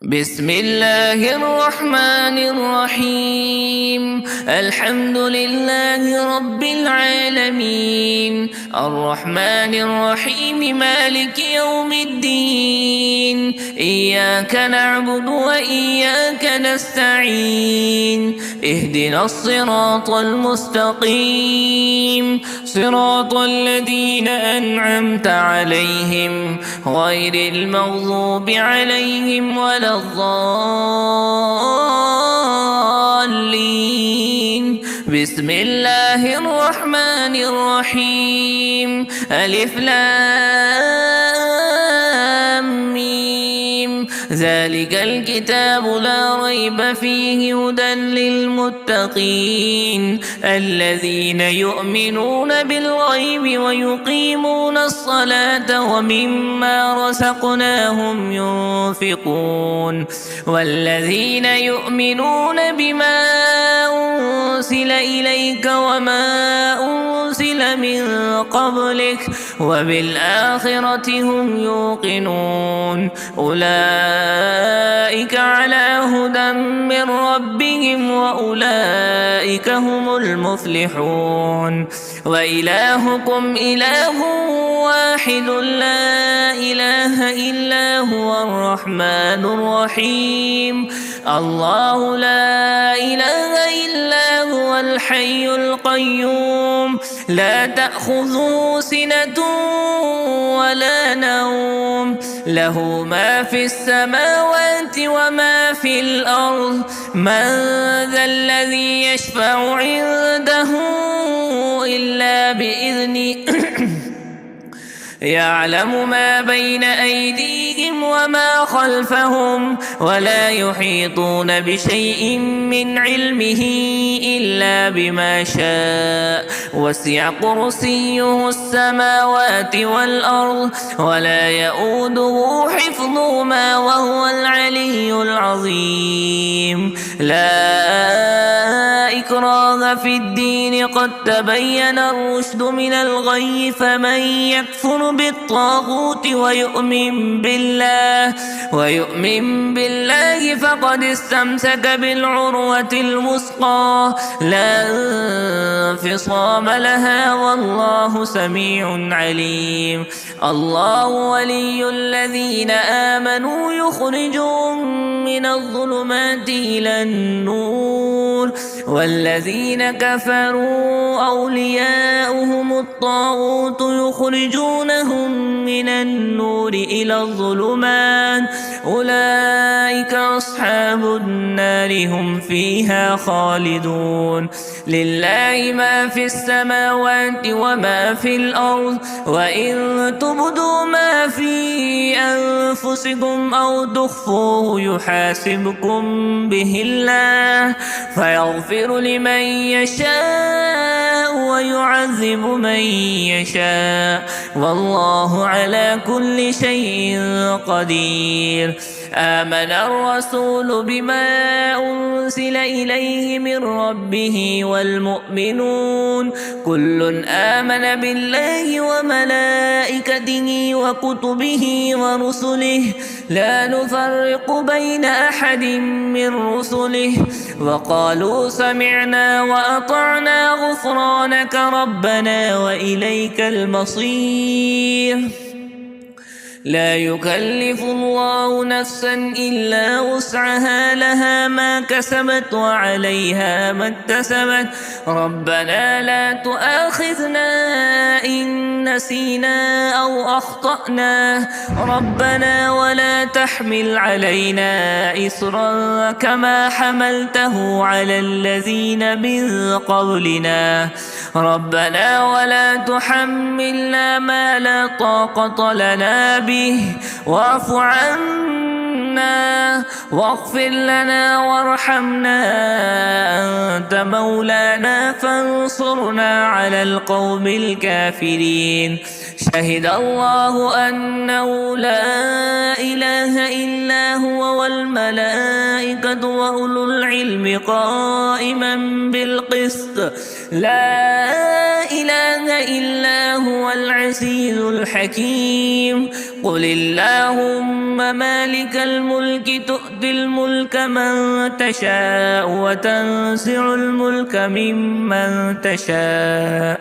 بسم الله الرحمن الرحيم. الحمد لله رب العالمين، الرحمن الرحيم، مالك يوم الدين. إياك نعبد وإياك نستعين. اهدنا الصراط المستقيم، صراط الذين أنعمت عليهم غير المغضوب عليهم ولا الضالين. بسم الله الرحمن الرحيم. ألف لام ميم. ذلك الكتاب لا ريب فيه هدى للمتقين الذين يؤمنون بالغيب ويقيمون الصلاة ومما رزقناهم ينفقون والذين يؤمنون بما أنزل إليك وما أنزل من قبلك وبالآخرة هم يوقنون أولئك على هدى من ربهم وأولئك هم المفلحون. وإلهكم إله واحد لا إله إلا هو الرحمن الرحيم. الله لا إله إلا هو الحي القيوم لا تأخذه سنة ولا نوم له ما في السماوات وما في الأرض. من ذا الذي يشفع عنده إلا بإذنه يعلم ما بين أيديهم وما خلفهم ولا يحيطون بشيء من علمه إلا بما شاء. وسع كرسيه السماوات والأرض ولا يؤوده حفظهما وهو العلي العظيم. لا إكراه في الدين قد تبين الرشد من الغي فمن يكفر بالطاغوت ويؤمن بالله فقد استمسك بالعروة الوثقى لا انفصام لها والله سميع عليم. الله ولي الذين آمنوا يخرجهم من الظلمات إلى النور والذين كفروا أولياؤهم الطاغوت يخرجونهم من النور إلى الظلمات أولئك أصحاب النار هم فيها خالدون. لله ما في السماوات وما في الأرض وإن تبدوا ما في أنفسكم أو تخفوه يحاسبكم به الله فيغفر لمن يشاء ويعذب من يشاء والله على كل شيء قدير. آمن الرسول بما أنزل إليه من ربه والمؤمنون كل آمن بالله وملائكته وكتبه ورسله لا نفرق بين أحد من رسله وقالوا سمعنا وأطعنا غفرانك ربنا وإليك المصير. لا يكلف الله نفسا إلا وسعها لها ما كسبت وعليها ما اكتسبت ربنا لا تؤاخذنا إن نسينا أو أخطأنا ربنا ولا تحمل علينا إصرا كما حملته على الذين من قبلنا ربنا ولا تحملنا ما لا طاقة لنا به واعف عنا واغفر لنا وارحمنا أنت مولانا فانصرنا على القوم الكافرين. شهد الله أنه لا إله إلا هو والملائكة وأولو العلم قائما بالقسط لا إله إلا هو العزيز الحكيم. قل اللهم مالك الملك تؤتي الملك من تشاء وتنزع الملك ممن تشاء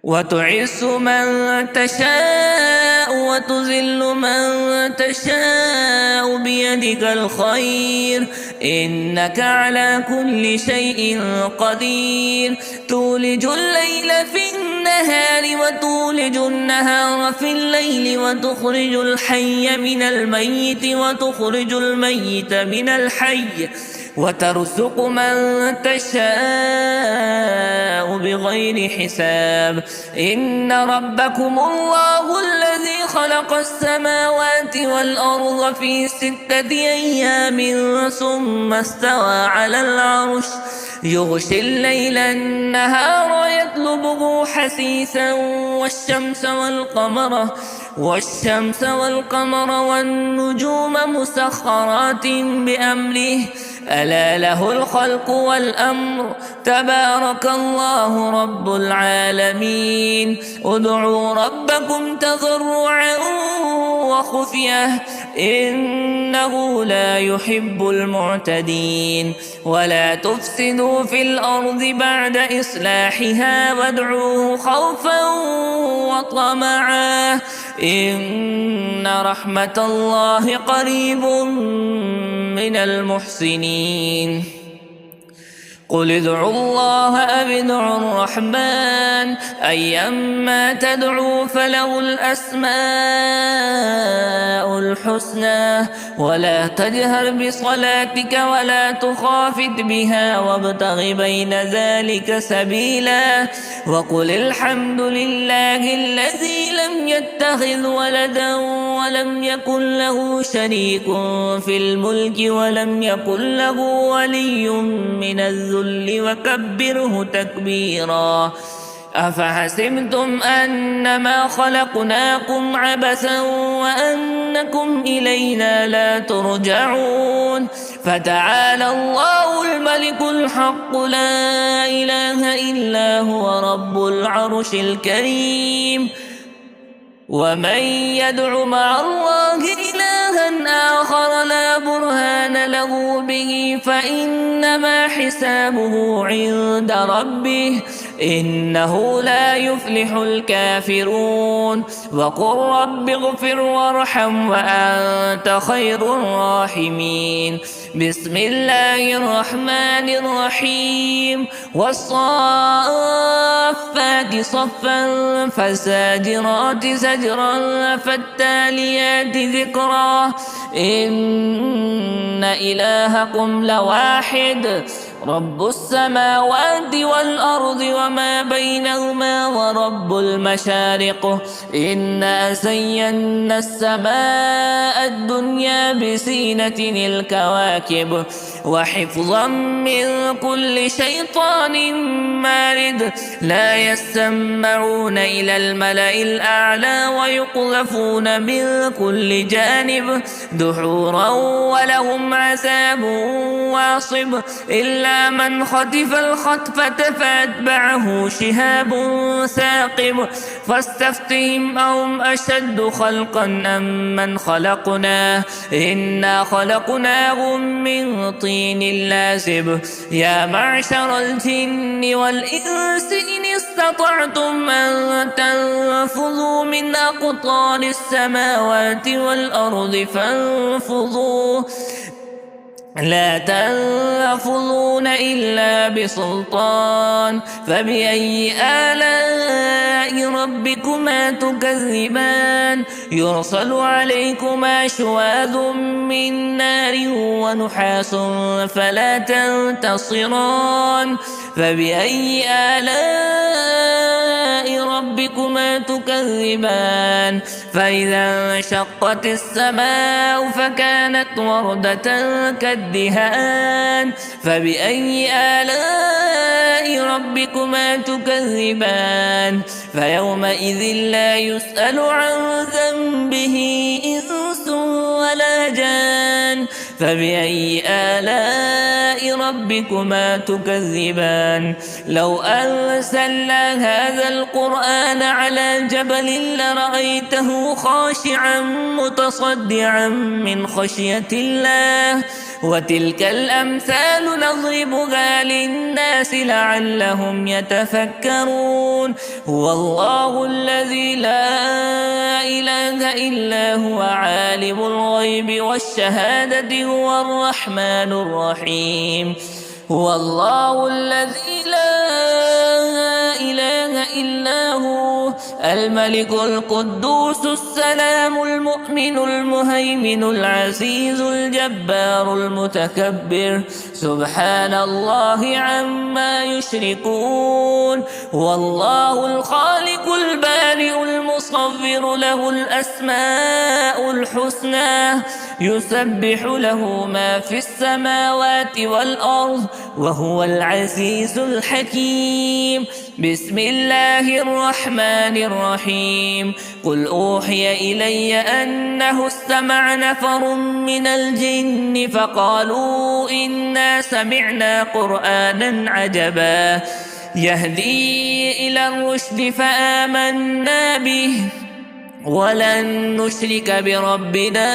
وتعز من تشاء وتذل من تشاء بيدك الخير إنك على كل شيء قدير. تولج الليل في النهار وتولج النهار في الليل وتخرج الحي من الميت وتخرج الميت من الحي وترزق من تشاء بغير حساب. إن ربكم الله الذي خلق السماوات والأرض في 6 أيام ثم استوى على العرش يغشي الليل النهار يطلبه حثيثا والشمس والقمر والنجوم مسخرات بأمره ألا له الخلق والأمر تبارك الله رب العالمين. ادعوا ربكم تضرعا وخفية إنه لا يحب المعتدين. ولا تفسدوا في الأرض بعد إصلاحها وادعوه خوفا وطمعا إن رحمة الله قريب من المحسنين. قل ادعوا الله أو ادعوا الرحمن أيما تدعوا فله الأسماء الحسنى ولا تجهر بصلاتك ولا تخافت بها وابتغ بين ذلك سبيلا. وقل الحمد لله الذي لم يتخذ ولدا ولم يكن له شريك في الملك ولم يكن له ولي من الذل وكبره تكبيرا. أفحسبتم أنما خلقناكم عبثا وأنكم إلينا لا ترجعون. فتعالى الله الملك الحق لا إله إلا هو رب العرش الكريم. ومن يدع مع الله إلها آخر لا برهان له به فإنما حسابه عند ربه إنه لا يفلح الكافرون. وقل رب اغفر وارحم وأنت خير الراحمين. بسم الله الرحمن الرحيم. والصافات صفا فالزاجرات زجرا فالتاليات ذكرا إن إلهكم لواحد رب السماوات والأرض وما بينهما ورب المشارق. إنا زينا السماء الدنيا بزينة الكواكب وحفظا من كل شيطان مارد. لا يسمعون إلى الملأ الأعلى ويقذفون من كل جانب دحورا ولهم عذاب واصب إلا من خطف الخطفة فأتبعه شهاب ثاقب. فاستفتهم أهم أشد خلقا أم من خلقنا إنا خلقناهم من طين لازب. يا معشر الجن والإنس إن استطعتم أن تنفذوا من أقطار السماوات والأرض فانفذوا لا تنفذون إلا بسلطان. فبأي آلاء ربكما تكذبان يرسل عليكما شواذ من نار ونحاس فلا تنتصران. فبأي آلاء ربكما تكذبان فإذا انشقت السماء فكانت وردة كالدهان. فبأي آلاء ربكما تكذبان فيومئذ لا يسأل عن ذنبه إنس ولا جان. فبأي آلاء آلاء ربكما تكذبان لو أنزلنا هذا القرآن على جبل لرأيته خاشعا متصدعا من خشية الله وتلك الأمثال نضربها للناس لعلهم يتفكرون هو الله الذي لا إله إلا هو عالم الغيب والشهادة هو الرحمن الرحيم هو الله الذي لا إله إلا هو الملك القدوس السلام المؤمن المهيمن العزيز الجبار المتكبر سبحان الله عما يشركون هو الله الخالق البارئ المصور له الأسماء الحسنى يسبح له ما في السماوات والأرض وهو العزيز الحكيم بسم الله الرحمن الرحيم قل أوحي إلي أنه استمع نفر من الجن فقالوا إنا سمعنا قرآنا عجبا يهدي إلى الرشد فآمنا به ولن نشرك بربنا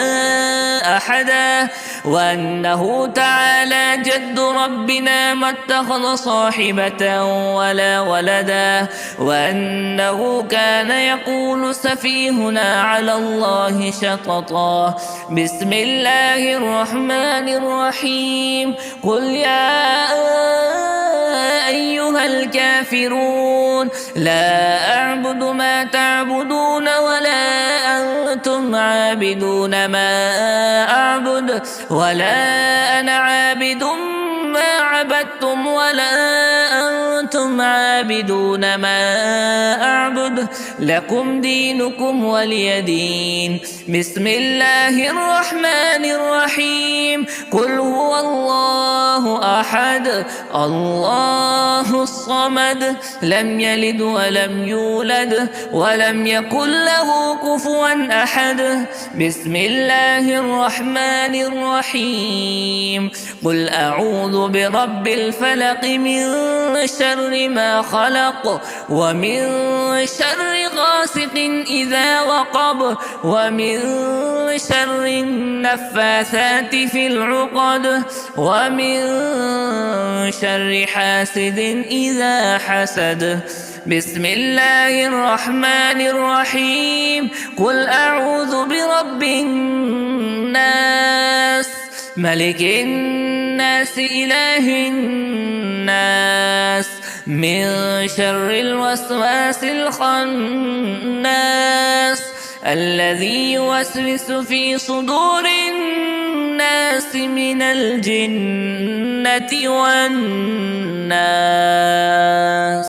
أحدا وأنه تعالى جد ربنا ما اتخذ صاحبة ولا ولدا وأنه كان يقول سفيهنا على الله شططا بسم الله الرحمن الرحيم قل يا أيها الكافرون لا أعبد ما تعبدون ولا أنتم عابدون ما أعبد ولا أنا عابد ما عبدتم ولا أنتم عابدون ما أعبد لكم دينكم ولي دين بسم الله الرحمن الرحيم قل هو الله أحد الله الصمد لم يلد ولم يولد ولم يكن له كفوا أحد بسم الله الرحمن الرحيم قل أعوذ برب الفلق من شر ما خلق ومن شر غاسق إذا وقب ومن شر النفاثات في العقد ومن شر حاسد إذا حسد بسم الله الرحمن الرحيم قل أعوذ برب الناس ملك الناس إله الناس من شر الوسواس الخناس الذي يوسوس في صدور الناس من الجنة والناس